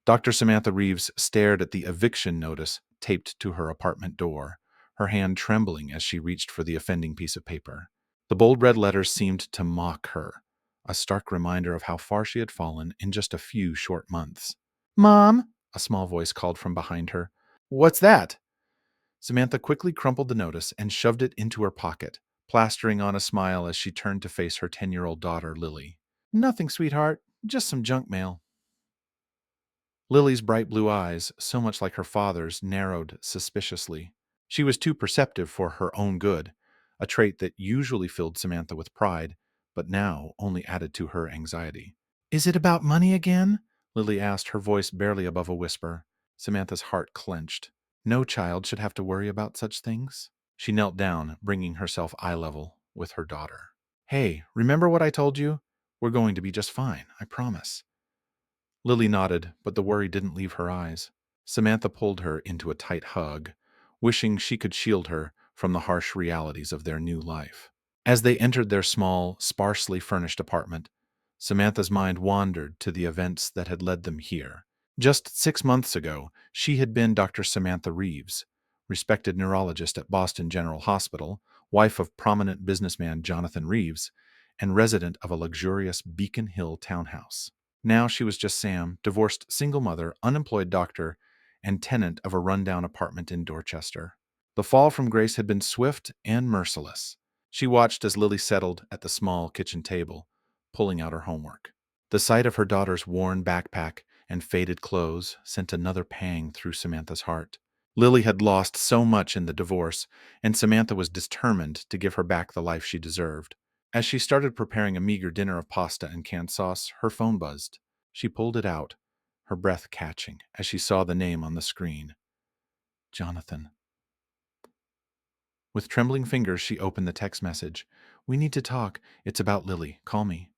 Dr. Samantha Reeves stared at the eviction notice taped to her apartment door, her hand trembling as she reached for the offending piece of paper. The bold red letters seemed to mock her, a stark reminder of how far she had fallen in just a few short months. "Mom," a small voice called from behind her. "What's that?" Samantha quickly crumpled the notice and shoved it into her pocket, plastering on a smile as she turned to face her 10-year-old daughter, Lily. "Nothing, sweetheart. Just some junk mail." Lily's bright blue eyes, so much like her father's, narrowed suspiciously. She was too perceptive for her own good, a trait that usually filled Samantha with pride, but now only added to her anxiety. "Is it about money again?" Lily asked, her voice barely above a whisper. Samantha's heart clenched. No child should have to worry about such things. She knelt down, bringing herself eye level with her daughter. "Hey, remember what I told you? We're going to be just fine, I promise." Lily nodded, but the worry didn't leave her eyes. Samantha pulled her into a tight hug, wishing she could shield her from the harsh realities of their new life. As they entered their small, sparsely furnished apartment, Samantha's mind wandered to the events that had led them here. Just 6 months ago, she had been Dr. Samantha Reeves, respected neurologist at Boston General Hospital, wife of prominent businessman Jonathan Reeves, and resident of a luxurious Beacon Hill townhouse. Now she was just Sam, divorced single mother, unemployed doctor, and tenant of a rundown apartment in Dorchester. The fall from grace had been swift and merciless. She watched as Lily settled at the small kitchen table, pulling out her homework. The sight of her daughter's worn backpack and faded clothes sent another pang through Samantha's heart. Lily had lost so much in the divorce, and Samantha was determined to give her back the life she deserved. As she started preparing a meager dinner of pasta and canned sauce, her phone buzzed. She pulled it out, her breath catching as she saw the name on the screen. Jonathan. With trembling fingers, she opened the text message. "We need to talk. It's about Lily. Call me."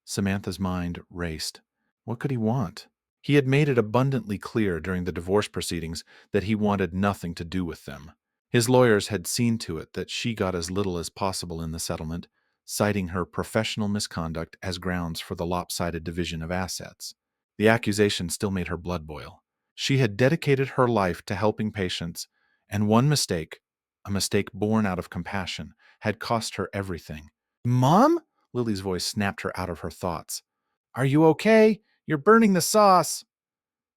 Samantha's mind raced. What could he want? He had made it abundantly clear during the divorce proceedings that he wanted nothing to do with them. His lawyers had seen to it that she got as little as possible in the settlement, citing her professional misconduct as grounds for the lopsided division of assets. The accusation still made her blood boil. She had dedicated her life to helping patients, and one mistake, a mistake born out of compassion, had cost her everything. "Mom?" Lily's voice snapped her out of her thoughts. "Are you okay? You're burning the sauce."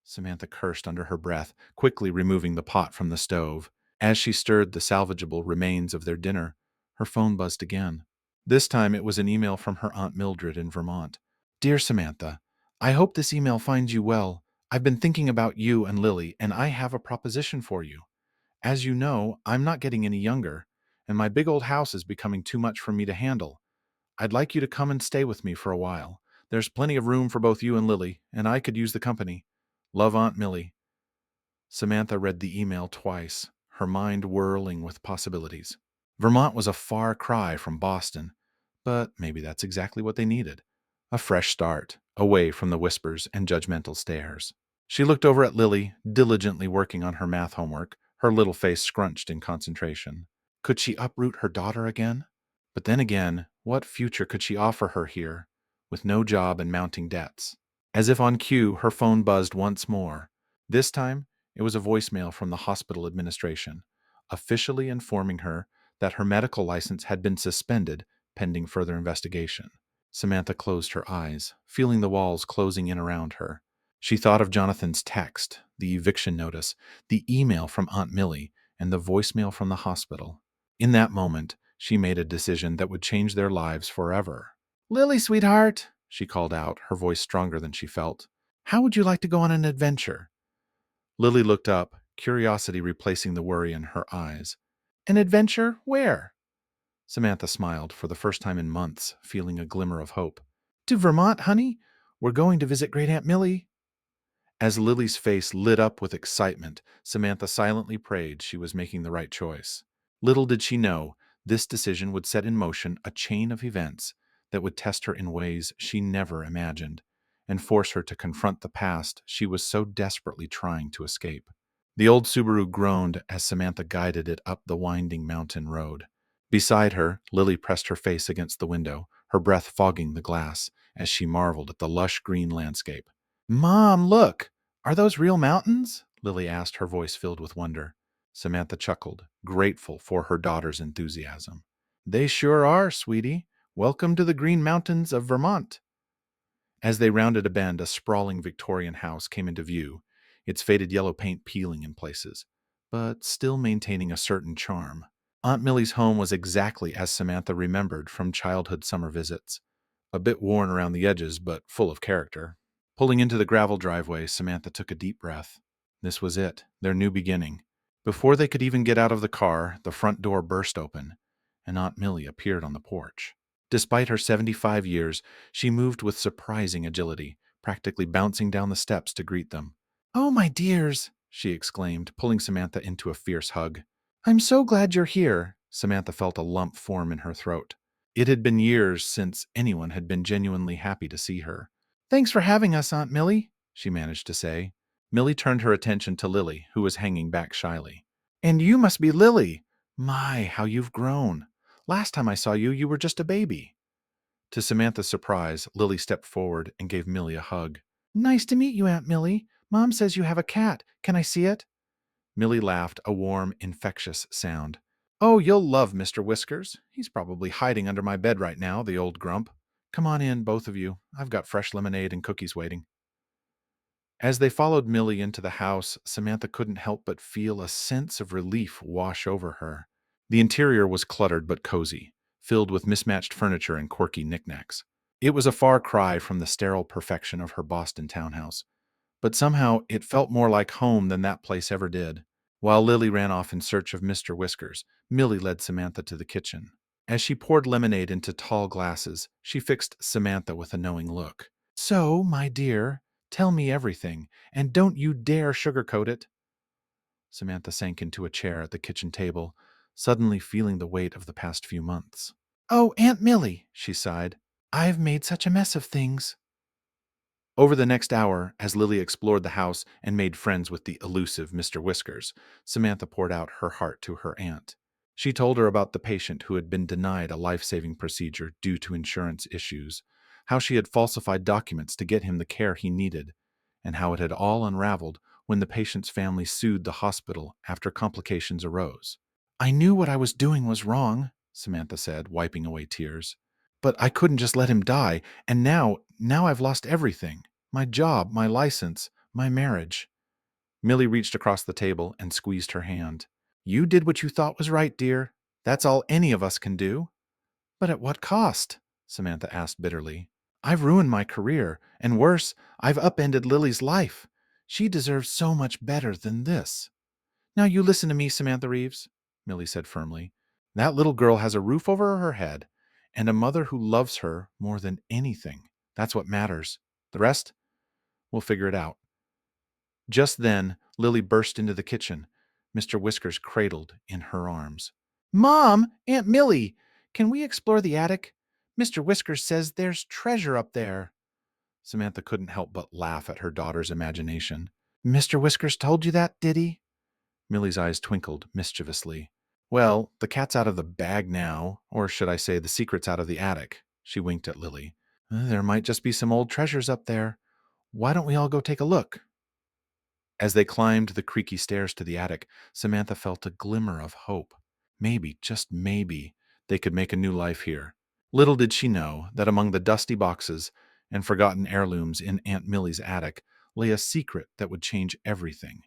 Samantha cursed under her breath, quickly removing the pot from the stove. As she stirred the salvageable remains of their dinner, her phone buzzed again. This time it was an email from her Aunt Mildred in Vermont. "Dear Samantha, I hope this email finds you well. I've been thinking about you and Lily, and I have a proposition for you. As you know, I'm not getting any younger, and my big old house is becoming too much for me to handle. I'd like you to come and stay with me for a while. There's plenty of room for both you and Lily, and I could use the company. Love, Aunt Millie." Samantha read the email twice, her mind whirling with possibilities. Vermont was a far cry from Boston, but maybe that's exactly what they needed. A fresh start, away from the whispers and judgmental stares. She looked over at Lily, diligently working on her math homework, her little face scrunched in concentration. Could she uproot her daughter again? But then again, what future could she offer her here, with no job and mounting debts? As if on cue, her phone buzzed once more. This time, it was a voicemail from the hospital administration, officially informing her that her medical license had been suspended pending further investigation. Samantha closed her eyes, feeling the walls closing in around her. She thought of Jonathan's text, the eviction notice, the email from Aunt Millie, and the voicemail from the hospital. In that moment, she made a decision that would change their lives forever. "Lily, sweetheart," she called out, her voice stronger than she felt. "How would you like to go on an adventure?" Lily looked up, curiosity replacing the worry in her eyes. "An adventure? Where?" Samantha smiled for the first time in months, feeling a glimmer of hope. "To Vermont, honey. We're going to visit Great Aunt Millie." As Lily's face lit up with excitement, Samantha silently prayed she was making the right choice. Little did she know, this decision would set in motion a chain of events that would test her in ways she never imagined, and force her to confront the past she was so desperately trying to escape. The old Subaru groaned as Samantha guided it up the winding mountain road. Beside her, Lily pressed her face against the window, her breath fogging the glass as she marveled at the lush green landscape. "Mom, look!" Are those real mountains? Lily asked, her voice filled with wonder. Samantha chuckled, grateful for her daughter's enthusiasm. They sure are, sweetie. Welcome to the Green Mountains of Vermont. As they rounded a bend, a sprawling Victorian house came into view, its faded yellow paint peeling in places, but still maintaining a certain charm. Aunt Millie's home was exactly as Samantha remembered from childhood summer visits. A bit worn around the edges, but full of character. Pulling into the gravel driveway, Samantha took a deep breath. This was it, their new beginning. Before they could even get out of the car, the front door burst open, and Aunt Millie appeared on the porch. Despite her 75 years, she moved with surprising agility, practically bouncing down the steps to greet them. "Oh, my dears," she exclaimed, pulling Samantha into a fierce hug. "I'm so glad you're here." Samantha felt a lump form in her throat. It had been years since anyone had been genuinely happy to see her. "Thanks for having us, Aunt Millie," she managed to say. Millie turned her attention to Lily, who was hanging back shyly. "And you must be Lily. My, how you've grown. Last time I saw you, you were just a baby." To Samantha's surprise, Lily stepped forward and gave Millie a hug. "Nice to meet you, Aunt Millie. Mom says you have a cat. Can I see it?" Millie laughed, a warm, infectious sound. "Oh, you'll love Mr. Whiskers. He's probably hiding under my bed right now, the old grump. Come on in, both of you. I've got fresh lemonade and cookies waiting." As they followed Millie into the house, Samantha couldn't help but feel a sense of relief wash over her. The interior was cluttered but cozy, filled with mismatched furniture and quirky knickknacks. It was a far cry from the sterile perfection of her Boston townhouse, but somehow it felt more like home than that place ever did. While Lily ran off in search of Mr. Whiskers, Millie led Samantha to the kitchen. As she poured lemonade into tall glasses, she fixed Samantha with a knowing look. "So, my dear, tell me everything, and don't you dare sugarcoat it." Samantha sank into a chair at the kitchen table, suddenly feeling the weight of the past few months. "Oh, Aunt Millie," she sighed, "I've made such a mess of things." Over the next hour, as Lily explored the house and made friends with the elusive Mr. Whiskers, Samantha poured out her heart to her aunt. She told her about the patient who had been denied a life-saving procedure due to insurance issues, how she had falsified documents to get him the care he needed, and how it had all unraveled when the patient's family sued the hospital after complications arose. "I knew what I was doing was wrong," Samantha said, wiping away tears. "But I couldn't just let him die, and now I've lost everything. My job, my license, my marriage." Millie reached across the table and squeezed her hand. "You did what you thought was right, dear. That's all any of us can do." "But at what cost?" Samantha asked bitterly. "I've ruined my career, and worse, I've upended Lily's life. She deserves so much better than this." "Now you listen to me, Samantha Reeves," Millie said firmly. "That little girl has a roof over her head and a mother who loves her more than anything. That's what matters. The rest, we'll figure it out." Just then, Lily burst into the kitchen, Mr. Whiskers cradled in her arms. "Mom! Aunt Millie! Can we explore the attic? Mr. Whiskers says there's treasure up there." Samantha couldn't help but laugh at her daughter's imagination. "Mr. Whiskers told you that, did he?" Millie's eyes twinkled mischievously. "Well, the cat's out of the bag now, or should I say the secret's out of the attic." She winked at Lily. "There might just be some old treasures up there. Why don't we all go take a look?" As they climbed the creaky stairs to the attic, Samantha felt a glimmer of hope. Maybe, just maybe, they could make a new life here. Little did she know that among the dusty boxes and forgotten heirlooms in Aunt Millie's attic lay a secret that would change everything.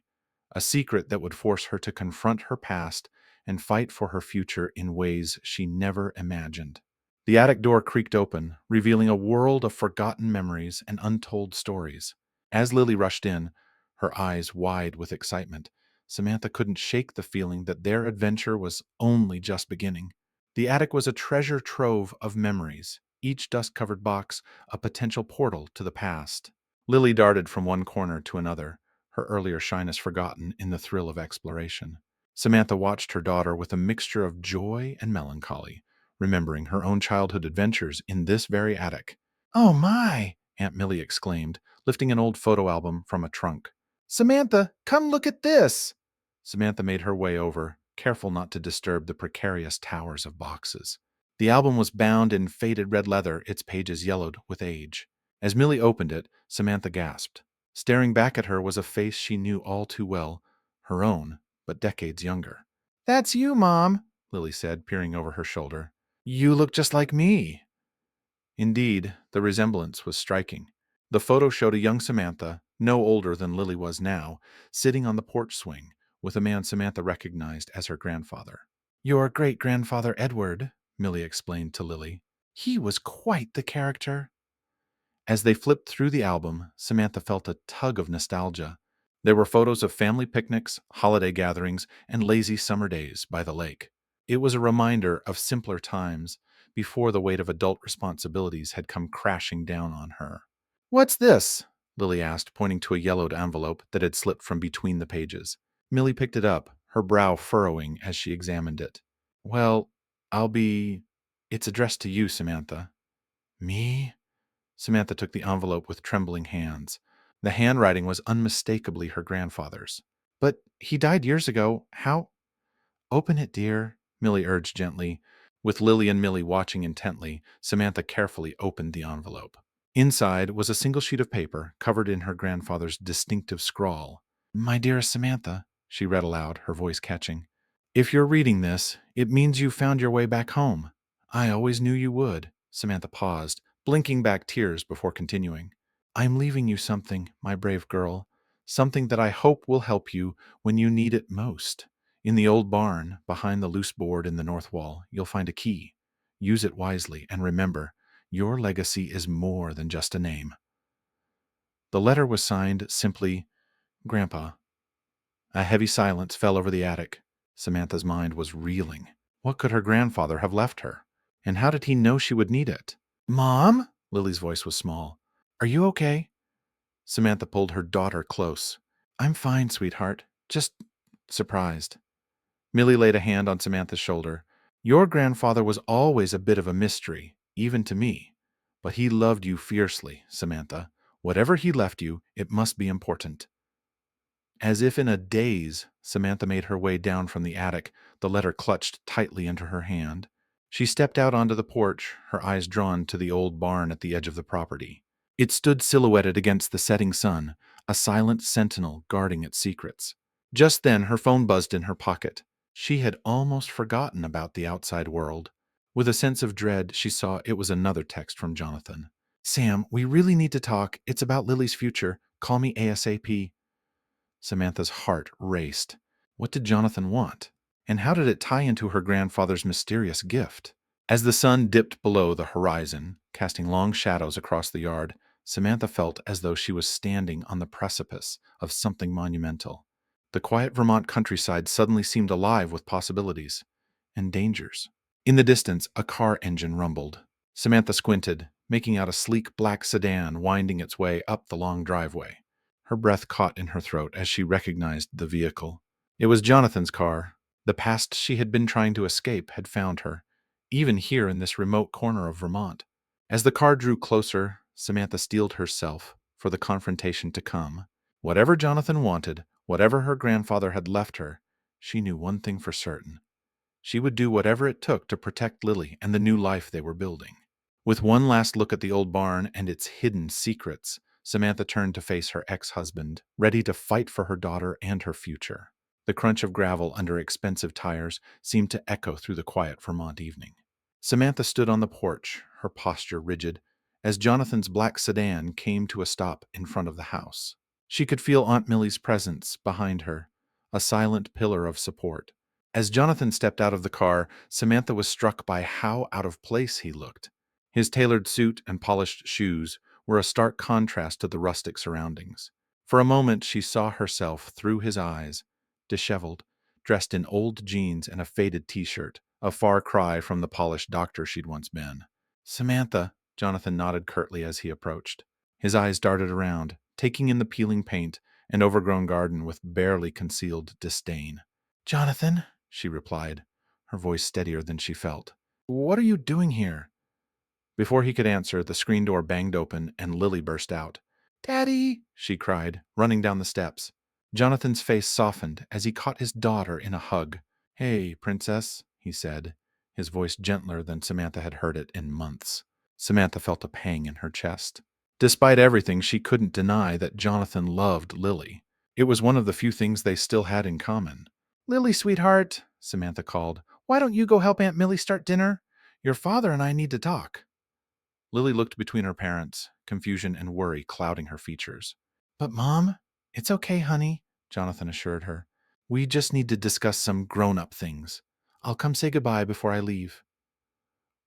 A secret that would force her to confront her past and fight for her future in ways she never imagined. The attic door creaked open, revealing a world of forgotten memories and untold stories. As Lily rushed in, her eyes wide with excitement, Samantha couldn't shake the feeling that their adventure was only just beginning. The attic was a treasure trove of memories, each dust-covered box a potential portal to the past. Lily darted from one corner to another, her earlier shyness forgotten in the thrill of exploration. Samantha watched her daughter with a mixture of joy and melancholy, remembering her own childhood adventures in this very attic. "Oh my!" Aunt Millie exclaimed, lifting an old photo album from a trunk. "Samantha, come look at this!" Samantha made her way over, careful not to disturb the precarious towers of boxes. The album was bound in faded red leather, its pages yellowed with age. As Millie opened it, Samantha gasped. Staring back at her was a face she knew all too well, her own, but decades younger. "That's you, Mom," Lily said, peering over her shoulder. "You look just like me." Indeed, the resemblance was striking. The photo showed a young Samantha, no older than Lily was now, sitting on the porch swing with a man Samantha recognized as her grandfather. "Your great-grandfather Edward," Millie explained to Lily. "He was quite the character." As they flipped through the album, Samantha felt a tug of nostalgia. There were photos of family picnics, holiday gatherings, and lazy summer days by the lake. It was a reminder of simpler times, before the weight of adult responsibilities had come crashing down on her. "What's this?" Lily asked, pointing to a yellowed envelope that had slipped from between the pages. Millie picked it up, her brow furrowing as she examined it. "Well, It's addressed to you, Samantha." "Me?" Samantha took the envelope with trembling hands. The handwriting was unmistakably her grandfather's. "But he died years ago. How—" "Open it, dear," Millie urged gently. With Lily and Millie watching intently, Samantha carefully opened the envelope. Inside was a single sheet of paper covered in her grandfather's distinctive scrawl. "My dearest Samantha," she read aloud, her voice catching. "If you're reading this, it means you found your way back home. I always knew you would." Samantha paused, blinking back tears before continuing. "I'm leaving you something, my brave girl, something that I hope will help you when you need it most. In the old barn, behind the loose board in the north wall, you'll find a key. Use it wisely, and remember, your legacy is more than just a name." The letter was signed simply, Grandpa. A heavy silence fell over the attic. Samantha's mind was reeling. What could her grandfather have left her? And how did he know she would need it? "Mom?" Lily's voice was small. "Are you okay?" Samantha pulled her daughter close. "I'm fine, sweetheart. Just surprised." Millie laid a hand on Samantha's shoulder. "Your grandfather was always a bit of a mystery, even to me. But he loved you fiercely, Samantha. Whatever he left you, it must be important." As if in a daze, Samantha made her way down from the attic, the letter clutched tightly into her hand. She stepped out onto the porch, her eyes drawn to the old barn at the edge of the property. It stood silhouetted against the setting sun, a silent sentinel guarding its secrets. Just then, her phone buzzed in her pocket. She had almost forgotten about the outside world. With a sense of dread, she saw it was another text from Jonathan. "Sam, we really need to talk. It's about Lily's future. Call me ASAP." Samantha's heart raced. What did Jonathan want? And how did it tie into her grandfather's mysterious gift? As the sun dipped below the horizon, casting long shadows across the yard, Samantha felt as though she was standing on the precipice of something monumental. The quiet Vermont countryside suddenly seemed alive with possibilities and dangers. In the distance, a car engine rumbled. Samantha squinted, making out a sleek black sedan winding its way up the long driveway. Her breath caught in her throat as she recognized the vehicle. It was Jonathan's car. The past she had been trying to escape had found her, even here in this remote corner of Vermont. As the car drew closer, Samantha steeled herself for the confrontation to come. Whatever Jonathan wanted, whatever her grandfather had left her, she knew one thing for certain. She would do whatever it took to protect Lily and the new life they were building. With one last look at the old barn and its hidden secrets, Samantha turned to face her ex-husband, ready to fight for her daughter and her future. The crunch of gravel under expensive tires seemed to echo through the quiet Vermont evening. Samantha stood on the porch, her posture rigid, as Jonathan's black sedan came to a stop in front of the house. She could feel Aunt Millie's presence behind her, a silent pillar of support. As Jonathan stepped out of the car, Samantha was struck by how out of place he looked. His tailored suit and polished shoes were a stark contrast to the rustic surroundings. For a moment she saw herself through his eyes, disheveled, dressed in old jeans and a faded t-shirt, a far cry from the polished doctor she'd once been. "Samantha," Jonathan nodded curtly as he approached. His eyes darted around, taking in the peeling paint and overgrown garden with barely concealed disdain. "Jonathan," she replied, her voice steadier than she felt. "What are you doing here?" Before he could answer, the screen door banged open and Lily burst out. "Daddy!" she cried, running down the steps. Jonathan's face softened as he caught his daughter in a hug. "Hey, princess," he said, his voice gentler than Samantha had heard it in months. Samantha felt a pang in her chest. Despite everything, she couldn't deny that Jonathan loved Lily. It was one of the few things they still had in common. "Lily, sweetheart," Samantha called, "why don't you go help Aunt Millie start dinner? Your father and I need to talk." Lily looked between her parents, confusion and worry clouding her features. "But, Mom, it's okay, honey," Jonathan assured her. "We just need to discuss some grown-up things. I'll come say goodbye before I leave."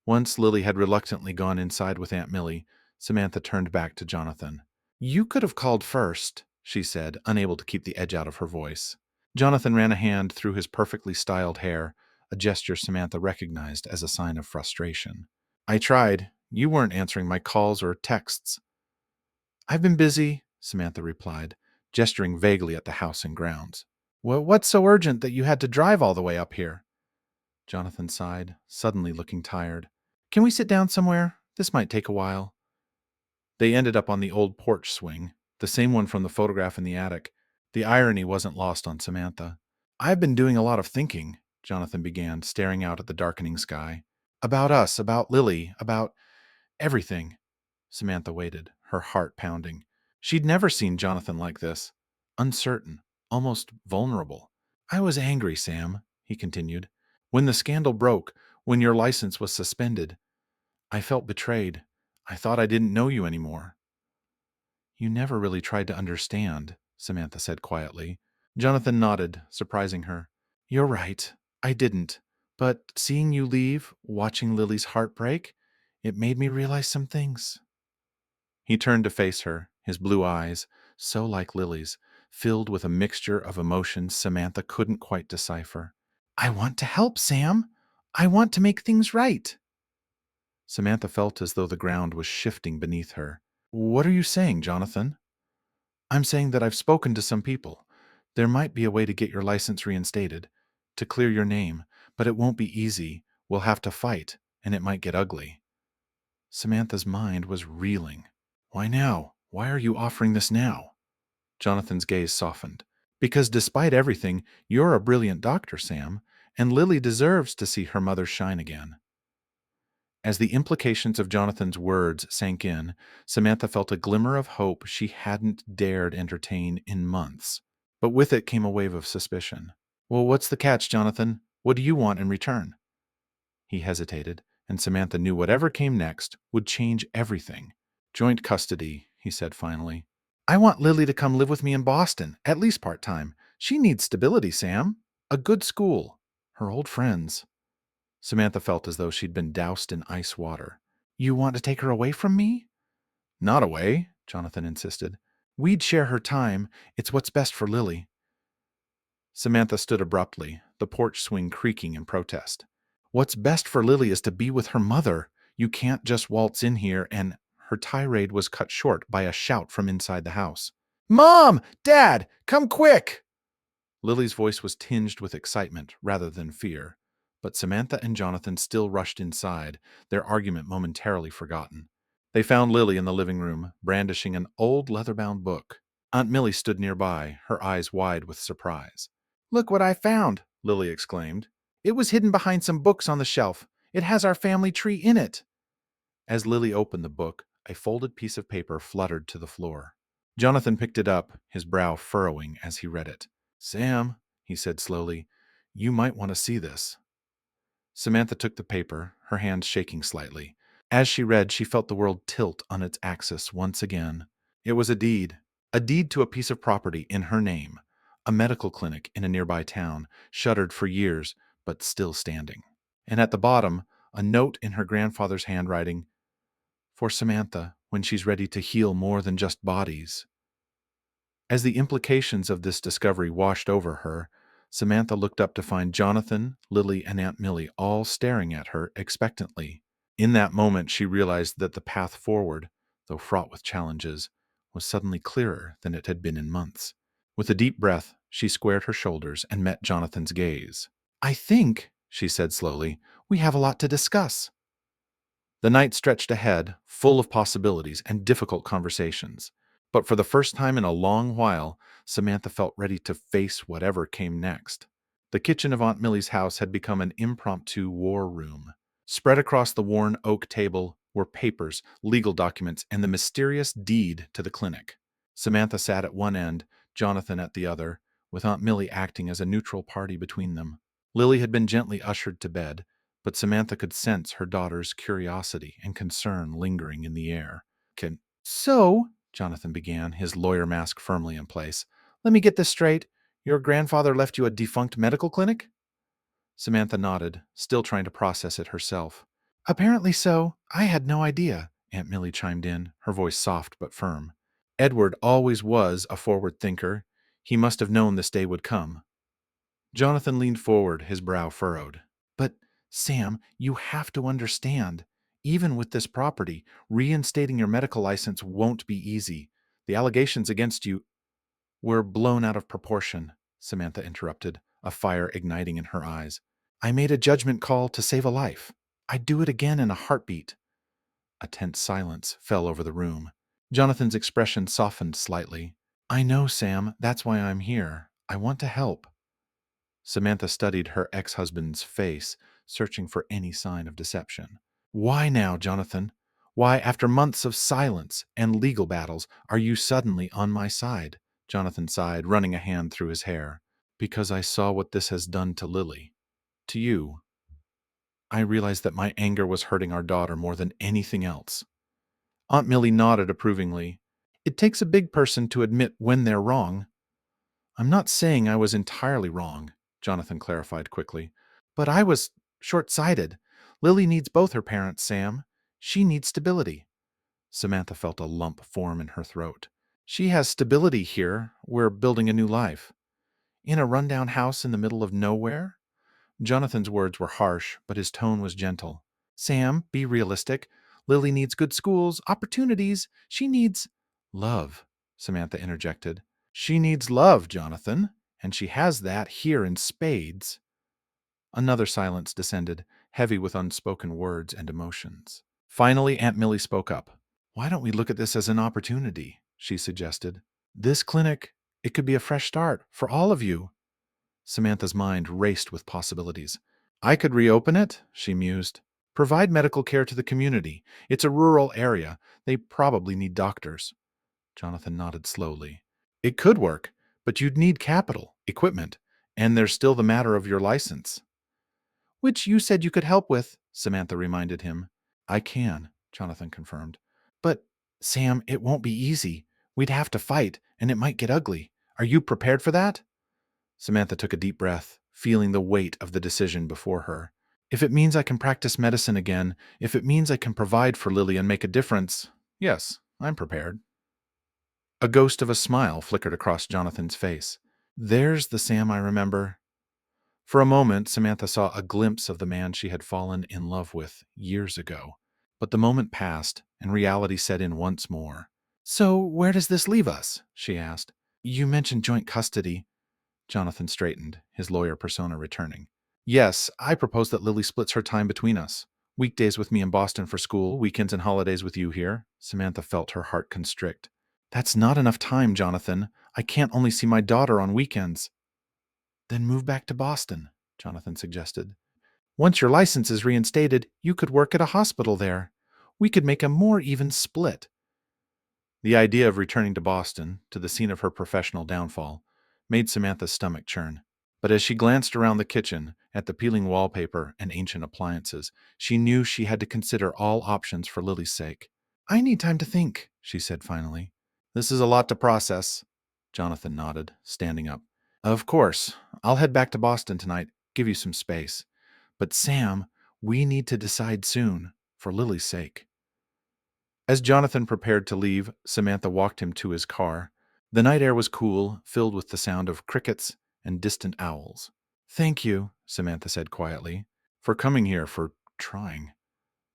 Once Lily had reluctantly gone inside with Aunt Millie, Samantha turned back to Jonathan. "You could have called first," she said, unable to keep the edge out of her voice. Jonathan ran a hand through his perfectly styled hair, a gesture Samantha recognized as a sign of frustration. "I tried. You weren't answering my calls or texts." "I've been busy," Samantha replied, gesturing vaguely at the house and grounds. "Well, what's so urgent that you had to drive all the way up here?" Jonathan sighed, suddenly looking tired. "Can we sit down somewhere? This might take a while." They ended up on the old porch swing, the same one from the photograph in the attic. The irony wasn't lost on Samantha. "I've been doing a lot of thinking," Jonathan began, staring out at the darkening sky. "About us, about Lily, about everything." Samantha waited, her heart pounding. She'd never seen Jonathan like this. Uncertain, almost vulnerable. "I was angry, Sam," he continued. "When the scandal broke, when your license was suspended, I felt betrayed. I thought I didn't know you anymore." "You never really tried to understand," Samantha said quietly. Jonathan nodded, surprising her. "You're right. I didn't. But seeing you leave, watching Lily's heart break, it made me realize some things." He turned to face her, his blue eyes, so like Lily's, filled with a mixture of emotions Samantha couldn't quite decipher. "I want to help, Sam. I want to make things right." Samantha felt as though the ground was shifting beneath her. "What are you saying, Jonathan?" "I'm saying that I've spoken to some people. There might be a way to get your license reinstated, to clear your name, but it won't be easy. We'll have to fight, and it might get ugly." Samantha's mind was reeling. "Why now? Why are you offering this now?" Jonathan's gaze softened. "Because despite everything, you're a brilliant doctor, Sam, and Lily deserves to see her mother shine again." As the implications of Jonathan's words sank in, Samantha felt a glimmer of hope she hadn't dared entertain in months. But with it came a wave of suspicion. "Well, what's the catch, Jonathan? What do you want in return?" He hesitated, and Samantha knew whatever came next would change everything. "Joint custody," he said finally. "I want Lily to come live with me in Boston, at least part-time. She needs stability, Sam. A good school. Her old friends." Samantha felt as though she'd been doused in ice water. "You want to take her away from me?" "Not away," Jonathan insisted. "We'd share her time. It's what's best for Lily." Samantha stood abruptly, the porch swing creaking in protest. "What's best for Lily is to be with her mother. You can't just waltz in here and—" Her tirade was cut short by a shout from inside the house. "Mom! Dad! Come quick!" Lily's voice was tinged with excitement rather than fear, but Samantha and Jonathan still rushed inside, their argument momentarily forgotten. They found Lily in the living room, brandishing an old leather-bound book. Aunt Millie stood nearby, her eyes wide with surprise. "Look what I found!" Lily exclaimed. "It was hidden behind some books on the shelf. It has our family tree in it." As Lily opened the book, a folded piece of paper fluttered to the floor. Jonathan picked it up, his brow furrowing as he read it. "Sam," he said slowly, "you might want to see this." Samantha took the paper, her hands shaking slightly. As she read, she felt the world tilt on its axis once again. It was a deed to a piece of property in her name, a medical clinic in a nearby town, shuttered for years, but still standing. And at the bottom, a note in her grandfather's handwriting, "For Samantha, when she's ready to heal more than just bodies." As the implications of this discovery washed over her, Samantha looked up to find Jonathan, Lily, and Aunt Millie all staring at her expectantly. In that moment, she realized that the path forward, though fraught with challenges, was suddenly clearer than it had been in months. With a deep breath, she squared her shoulders and met Jonathan's gaze. "I think," she said slowly, "we have a lot to discuss." The night stretched ahead, full of possibilities and difficult conversations. But for the first time in a long while, Samantha felt ready to face whatever came next. The kitchen of Aunt Millie's house had become an impromptu war room. Spread across the worn oak table were papers, legal documents, and the mysterious deed to the clinic. Samantha sat at one end, Jonathan at the other, with Aunt Millie acting as a neutral party between them. Lily had been gently ushered to bed, but Samantha could sense her daughter's curiosity and concern lingering in the air. So, Jonathan began, his lawyer mask firmly in place, let me get this straight. Your grandfather left you a defunct medical clinic? Samantha nodded, still trying to process it herself. Apparently so. I had no idea, Aunt Millie chimed in, her voice soft but firm. Edward always was a forward thinker. He must have known this day would come. Jonathan leaned forward, his brow furrowed. But, Sam, you have to understand. Even with this property, reinstating your medical license won't be easy. The allegations against you were blown out of proportion, Samantha interrupted, a fire igniting in her eyes. I made a judgment call to save a life. I'd do it again in a heartbeat. A tense silence fell over the room. Jonathan's expression softened slightly. I know, Sam. That's why I'm here. I want to help. Samantha studied her ex-husband's face, searching for any sign of deception. Why now, Jonathan? Why, after months of silence and legal battles, are you suddenly on my side? Jonathan sighed, running a hand through his hair. Because I saw what this has done to Lily. To you. I realized that my anger was hurting our daughter more than anything else. Aunt Millie nodded approvingly. It takes a big person to admit when they're wrong. I'm not saying I was entirely wrong, Jonathan clarified quickly. But I was short-sighted. Lily needs both her parents, Sam. She needs stability. Samantha felt a lump form in her throat. She has stability here. We're building a new life. In a rundown house in the middle of nowhere? Jonathan's words were harsh, but his tone was gentle. Sam, be realistic. Lily needs good schools, opportunities. She needs love, Samantha interjected. She needs love, Jonathan, and she has that here in spades. Another silence descended, heavy with unspoken words and emotions. Finally, Aunt Millie spoke up. Why don't we look at this as an opportunity? She suggested. This clinic, it could be a fresh start for all of you. Samantha's mind raced with possibilities. I could reopen it, she mused. Provide medical care to the community. It's a rural area. They probably need doctors. Jonathan nodded slowly. It could work, but you'd need capital, equipment, and there's still the matter of your license. Which you said you could help with, Samantha reminded him. I can, Jonathan confirmed. But, Sam, it won't be easy. We'd have to fight, and it might get ugly. Are you prepared for that? Samantha took a deep breath, feeling the weight of the decision before her. If it means I can practice medicine again, if it means I can provide for Lily and make a difference, yes, I'm prepared. A ghost of a smile flickered across Jonathan's face. There's the Sam I remember. For a moment, Samantha saw a glimpse of the man she had fallen in love with years ago. But the moment passed, and reality set in once more. So, where does this leave us? She asked. You mentioned joint custody. Jonathan straightened, his lawyer persona returning. Yes, I propose that Lily splits her time between us. Weekdays with me in Boston for school, weekends and holidays with you here. Samantha felt her heart constrict. That's not enough time, Jonathan. I can't only see my daughter on weekends. Then move back to Boston, Jonathan suggested. Once your license is reinstated, you could work at a hospital there. We could make a more even split. The idea of returning to Boston, to the scene of her professional downfall, made Samantha's stomach churn. But as she glanced around the kitchen, at the peeling wallpaper and ancient appliances, she knew she had to consider all options for Lily's sake. I need time to think, she said finally. This is a lot to process. Jonathan nodded, standing up. Of course. I'll head back to Boston tonight, give you some space. But Sam, we need to decide soon, for Lily's sake. As Jonathan prepared to leave, Samantha walked him to his car. The night air was cool, filled with the sound of crickets and distant owls. Thank you, Samantha said quietly, for coming here, for trying.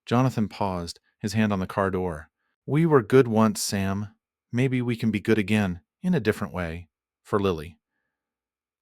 Jonathan paused, his hand on the car door. We were good once, Sam. Maybe we can be good again, in a different way, for Lily.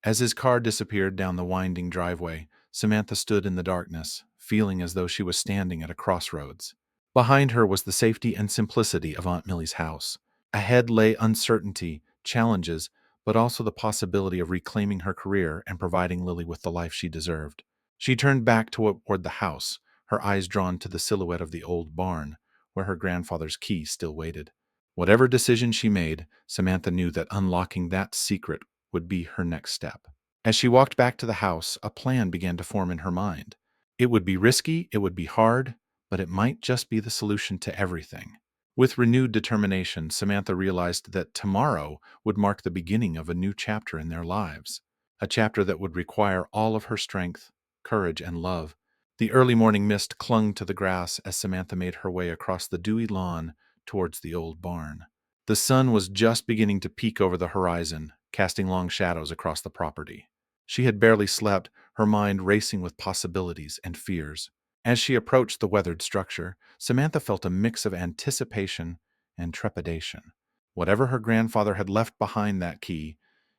As his car disappeared down the winding driveway, Samantha stood in the darkness, feeling as though she was standing at a crossroads. Behind her was the safety and simplicity of Aunt Millie's house. Ahead lay uncertainty, challenges, but also the possibility of reclaiming her career and providing Lily with the life she deserved. She turned back toward the house, her eyes drawn to the silhouette of the old barn, where her grandfather's key still waited. Whatever decision she made, Samantha knew that unlocking that secret would be her next step. As she walked back to the house, a plan began to form in her mind. It would be risky, it would be hard, but it might just be the solution to everything. With renewed determination, Samantha realized that tomorrow would mark the beginning of a new chapter in their lives, a chapter that would require all of her strength, courage, and love. The early morning mist clung to the grass as Samantha made her way across the dewy lawn towards the old barn. The sun was just beginning to peek over the horizon, casting long shadows across the property. She had barely slept, her mind racing with possibilities and fears. As she approached the weathered structure, Samantha felt a mix of anticipation and trepidation. Whatever her grandfather had left behind that key,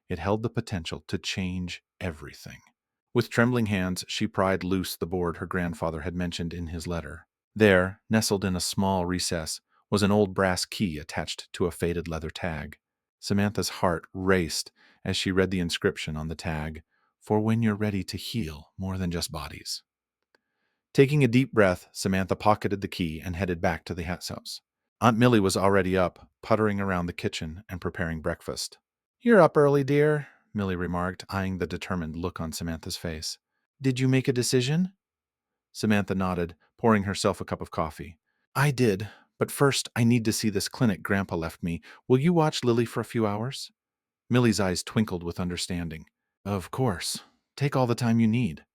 it held the potential to change everything. With trembling hands, she pried loose the board her grandfather had mentioned in his letter. There, nestled in a small recess, was an old brass key attached to a faded leather tag. Samantha's heart raced as she read the inscription on the tag, "For when you're ready to heal more than just bodies." Taking a deep breath, Samantha pocketed the key and headed back to the house. Aunt Millie was already up, puttering around the kitchen and preparing breakfast. "You're up early, dear," Millie remarked, eyeing the determined look on Samantha's face. "Did you make a decision?" Samantha nodded, pouring herself a cup of coffee. "I did, but first I need to see this clinic Grandpa left me. Will you watch Lily for a few hours?" Millie's eyes twinkled with understanding. "Of course. Take all the time you need."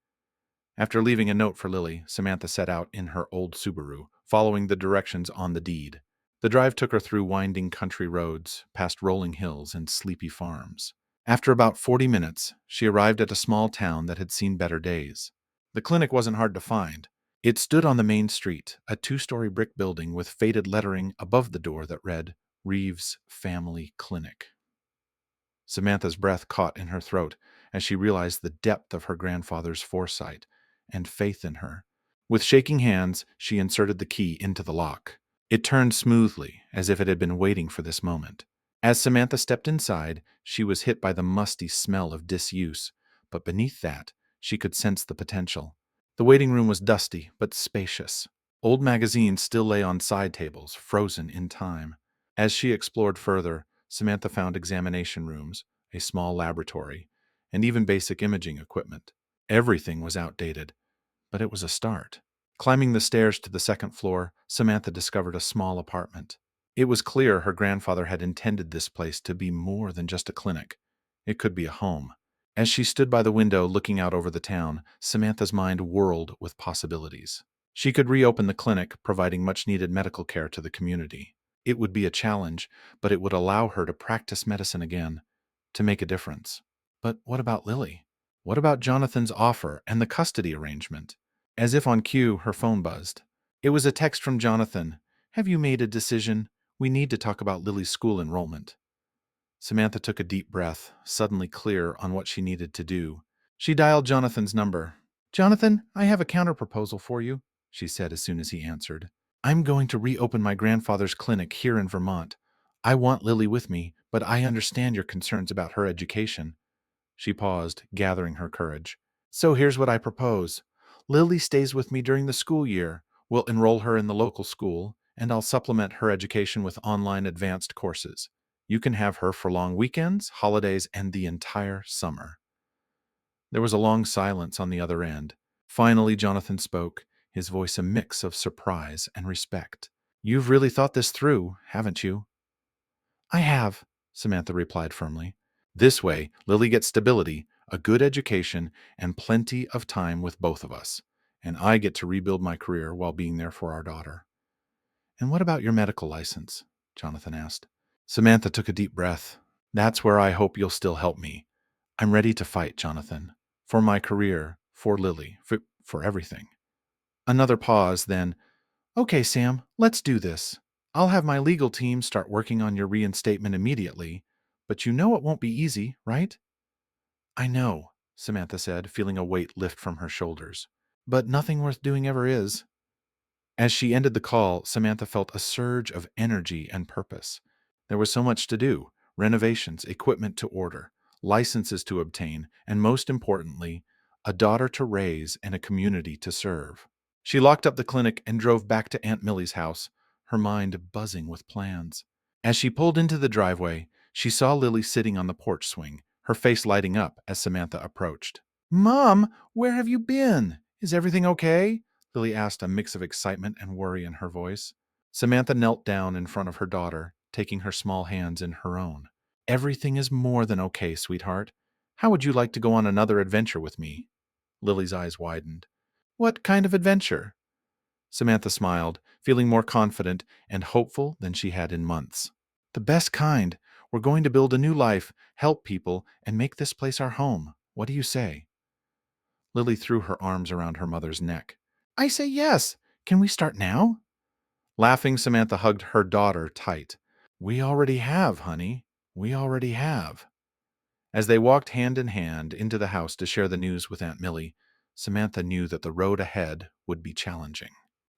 After leaving a note for Lily, Samantha set out in her old Subaru, following the directions on the deed. The drive took her through winding country roads, past rolling hills and sleepy farms. After about 40 minutes, she arrived at a small town that had seen better days. The clinic wasn't hard to find. It stood on the main street, a two-story brick building with faded lettering above the door that read, "Reeves Family Clinic." Samantha's breath caught in her throat as she realized the depth of her grandfather's foresight and faith in her. With shaking hands, she inserted the key into the lock. It turned smoothly, as if it had been waiting for this moment. As Samantha stepped inside, she was hit by the musty smell of disuse, but beneath that, she could sense the potential. The waiting room was dusty, but spacious. Old magazines still lay on side tables, frozen in time. As she explored further, Samantha found examination rooms, a small laboratory, and even basic imaging equipment. Everything was outdated, but it was a start. Climbing the stairs to the second floor, Samantha discovered a small apartment. It was clear her grandfather had intended this place to be more than just a clinic. It could be a home. As she stood by the window looking out over the town, Samantha's mind whirled with possibilities. She could reopen the clinic, providing much-needed medical care to the community. It would be a challenge, but it would allow her to practice medicine again, to make a difference. But what about Lily? What about Jonathan's offer and the custody arrangement? As if on cue, her phone buzzed. It was a text from Jonathan. "Have you made a decision? We need to talk about Lily's school enrollment." Samantha took a deep breath, suddenly clear on what she needed to do. She dialed Jonathan's number. "Jonathan, I have a counterproposal for you," she said as soon as he answered. "I'm going to reopen my grandfather's clinic here in Vermont. I want Lily with me, but I understand your concerns about her education." She paused, gathering her courage. "So here's what I propose. Lily stays with me during the school year. We'll enroll her in the local school, and I'll supplement her education with online advanced courses. You can have her for long weekends, holidays, and the entire summer." There was a long silence on the other end. Finally, Jonathan spoke, his voice a mix of surprise and respect. "You've really thought this through, haven't you?" "I have," Samantha replied firmly. "This way, Lily gets stability, a good education, and plenty of time with both of us. And I get to rebuild my career while being there for our daughter." "And what about your medical license?" Jonathan asked. Samantha took a deep breath. "That's where I hope you'll still help me. I'm ready to fight, Jonathan. For my career, for Lily, for everything." Another pause, then, "Okay, Sam, let's do this. I'll have my legal team start working on your reinstatement immediately, but you know it won't be easy, right?" "I know," Samantha said, feeling a weight lift from her shoulders. "But nothing worth doing ever is." As she ended the call, Samantha felt a surge of energy and purpose. There was so much to do: renovations, equipment to order, licenses to obtain, and most importantly, a daughter to raise and a community to serve. She locked up the clinic and drove back to Aunt Millie's house, her mind buzzing with plans. As she pulled into the driveway, she saw Lily sitting on the porch swing, her face lighting up as Samantha approached. Mom, where have you been? Is everything okay? Lily asked, a mix of excitement and worry in her voice. Samantha knelt down in front of her daughter, taking her small hands in her own. Everything is more than okay, sweetheart. How would you like to go on another adventure with me? Lily's eyes widened. What kind of adventure? Samantha smiled, feeling more confident and hopeful than she had in months. The best kind. We're going to build a new life, help people, and make this place our home. What do you say? Lily threw her arms around her mother's neck. I say yes. Can we start now? Laughing, Samantha hugged her daughter tight. We already have, honey. We already have. As they walked hand in hand into the house to share the news with Aunt Millie, Samantha knew that the road ahead would be challenging.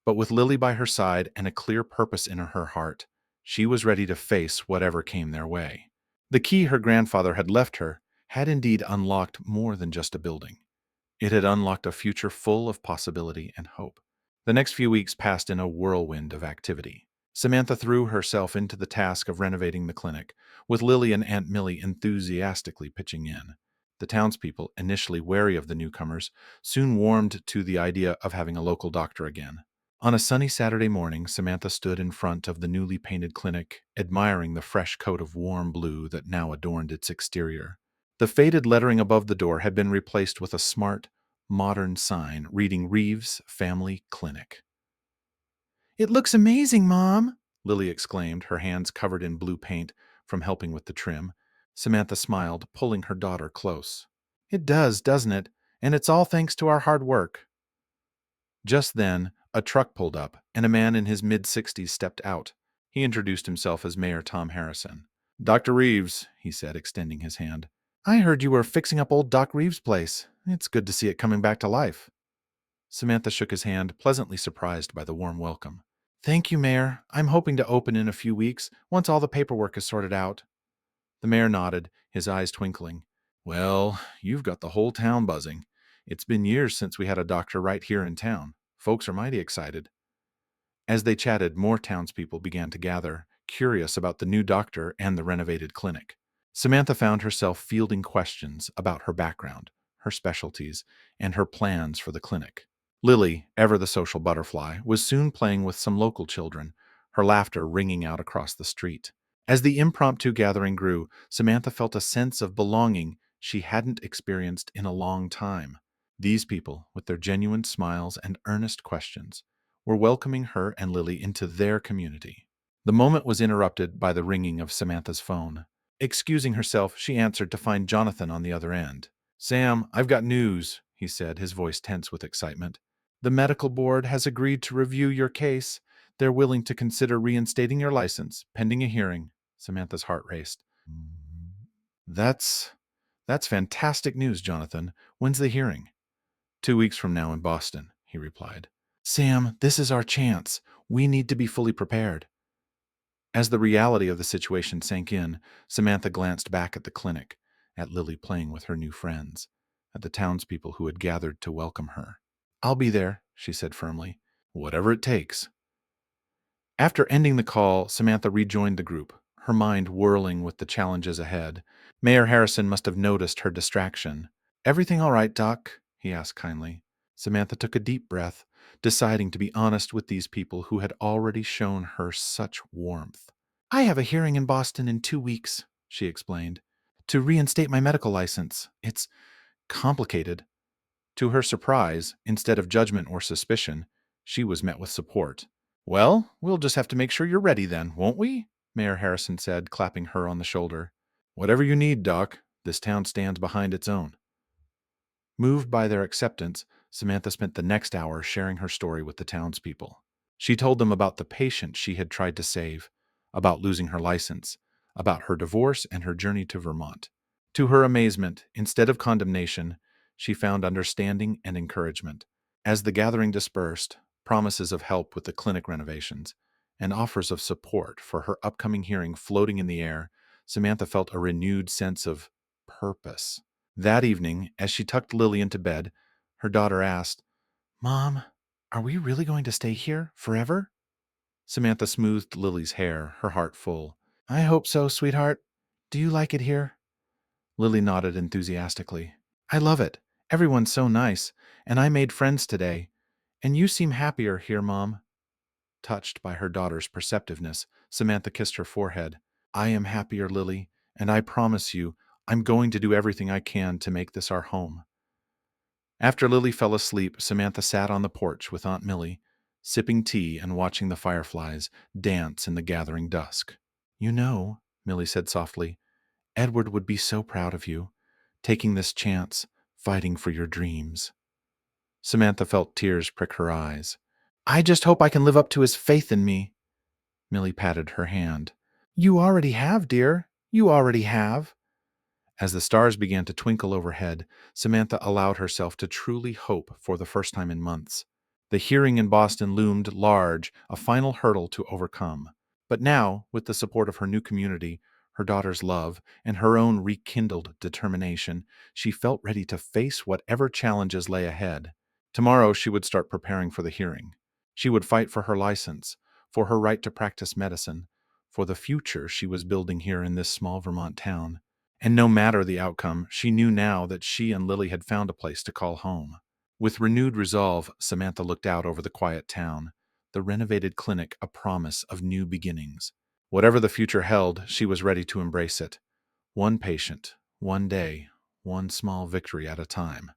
But with Lily by her side and a clear purpose in her heart, she was ready to face whatever came their way. The key her grandfather had left her had indeed unlocked more than just a building. It had unlocked a future full of possibility and hope. The next few weeks passed in a whirlwind of activity. Samantha threw herself into the task of renovating the clinic, with Lily and Aunt Millie enthusiastically pitching in. The townspeople, initially wary of the newcomers, soon warmed to the idea of having a local doctor again. On a sunny Saturday morning, Samantha stood in front of the newly painted clinic, admiring the fresh coat of warm blue that now adorned its exterior. The faded lettering above the door had been replaced with a smart, modern sign reading Reeves Family Clinic. It looks amazing, Mom, Lily exclaimed, her hands covered in blue paint from helping with the trim. Samantha smiled, pulling her daughter close. It does, doesn't it? And it's all thanks to our hard work. Just then, a truck pulled up, and a man in his mid-60s stepped out. He introduced himself as Mayor Tom Harrison. Dr. Reeves, he said, extending his hand. I heard you were fixing up old Doc Reeves' place. It's good to see it coming back to life. Samantha shook his hand, pleasantly surprised by the warm welcome. Thank you, Mayor. I'm hoping to open in a few weeks, once all the paperwork is sorted out. The mayor nodded, his eyes twinkling. Well, you've got the whole town buzzing. It's been years since we had a doctor right here in town. Folks are mighty excited. As they chatted, more townspeople began to gather, curious about the new doctor and the renovated clinic. Samantha found herself fielding questions about her background, her specialties, and her plans for the clinic. Lily, ever the social butterfly, was soon playing with some local children, her laughter ringing out across the street. As the impromptu gathering grew, Samantha felt a sense of belonging she hadn't experienced in a long time. These people, with their genuine smiles and earnest questions, were welcoming her and Lily into their community. The moment was interrupted by the ringing of Samantha's phone. Excusing herself, she answered to find Jonathan on the other end. Sam, I've got news, he said, his voice tense with excitement. The medical board has agreed to review your case. They're willing to consider reinstating your license, pending a hearing. Samantha's heart raced. That's fantastic news, Jonathan. When's the hearing? 2 weeks from now in Boston, he replied. Sam, this is our chance. We need to be fully prepared. As the reality of the situation sank in, Samantha glanced back at the clinic, at Lily playing with her new friends, at the townspeople who had gathered to welcome her. I'll be there, she said firmly. Whatever it takes. After ending the call, Samantha rejoined the group, her mind whirling with the challenges ahead. Mayor Harrison must have noticed her distraction. Everything all right, Doc? He asked kindly. Samantha took a deep breath, deciding to be honest with these people who had already shown her such warmth. I have a hearing in Boston in 2 weeks, she explained, to reinstate my medical license. It's complicated. To her surprise, instead of judgment or suspicion, she was met with support. Well, we'll just have to make sure you're ready then, won't we? Mayor Harrison said, clapping her on the shoulder. Whatever you need, Doc. This town stands behind its own. Moved by their acceptance, Samantha spent the next hour sharing her story with the townspeople. She told them about the patient she had tried to save, about losing her license, about her divorce and her journey to Vermont. To her amazement, instead of condemnation, she found understanding and encouragement. As the gathering dispersed, promises of help with the clinic renovations and offers of support for her upcoming hearing floating in the air, Samantha felt a renewed sense of purpose. That evening, as she tucked Lily into bed, her daughter asked, Mom, are we really going to stay here forever? Samantha smoothed Lily's hair, her heart full. I hope so, sweetheart. Do you like it here? Lily nodded enthusiastically. I love it. Everyone's so nice, and I made friends today. And you seem happier here, Mom. Touched by her daughter's perceptiveness, Samantha kissed her forehead. I am happier, Lily, and I promise you, I'm going to do everything I can to make this our home. After Lily fell asleep, Samantha sat on the porch with Aunt Millie, sipping tea and watching the fireflies dance in the gathering dusk. You know, Millie said softly, Edward would be so proud of you, taking this chance, fighting for your dreams. Samantha felt tears prick her eyes. I just hope I can live up to his faith in me. Millie patted her hand. You already have, dear. You already have. As the stars began to twinkle overhead, Samantha allowed herself to truly hope for the first time in months. The hearing in Boston loomed large, a final hurdle to overcome. But now, with the support of her new community, her daughter's love, and her own rekindled determination, she felt ready to face whatever challenges lay ahead. Tomorrow she would start preparing for the hearing. She would fight for her license, for her right to practice medicine, for the future she was building here in this small Vermont town. And no matter the outcome, she knew now that she and Lily had found a place to call home. With renewed resolve, Samantha looked out over the quiet town, the renovated clinic a promise of new beginnings. Whatever the future held, she was ready to embrace it. One patient, one day, one small victory at a time.